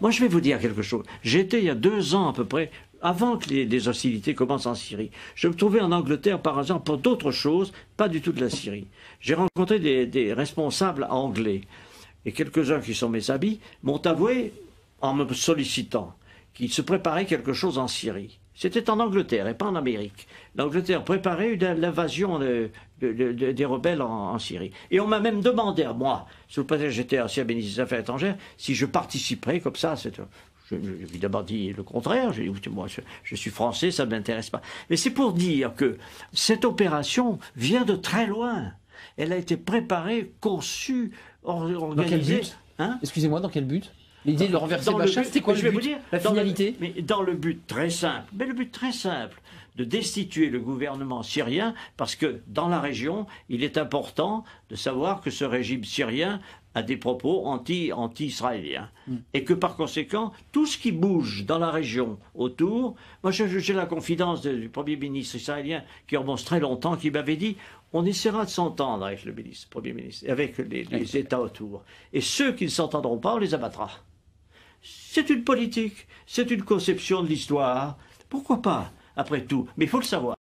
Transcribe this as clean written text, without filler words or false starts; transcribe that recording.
Moi, je vais vous dire quelque chose. J'étais il y a 2 ans à peu près, avant que les hostilités commencent en Syrie. Je me trouvais en Angleterre par exemple pour d'autres choses, pas du tout de la Syrie. J'ai rencontré des responsables anglais. Et quelques-uns qui sont mes amis m'ont avoué, en me sollicitant, qu'il se préparait quelque chose en Syrie. C'était en Angleterre et pas en Amérique. L'Angleterre préparait l'invasion des rebelles en Syrie. Et on m'a même demandé à moi, sous le prétexte que j'étais ancien ministre des Affaires étrangères, si je participerais comme ça. J'ai évidemment dit le contraire. J'ai dit, écoutez, moi, je suis français, ça ne m'intéresse pas. Mais c'est pour dire que cette opération vient de très loin. Elle a été préparée, conçue, organisée. Dans quel but, hein? Excusez-moi, dans quel but? L'idée de le renverser de Bachar, c'était quoi le but? Je vais vous dire, la finalité? Mais dans le but très simple, de destituer le gouvernement syrien, parce que dans la région, il est important de savoir que ce régime syrien a des propos anti-israéliens. Et que par conséquent, tout ce qui bouge dans la région autour, moi j'ai la confidence du Premier ministre israélien qui remonte très longtemps, qui m'avait dit on essaiera de s'entendre avec le Premier ministre, avec les États autour. Et ceux qui ne s'entendront pas, on les abattra. C'est une politique, c'est une conception de l'histoire. Pourquoi pas, après tout? Mais il faut le savoir.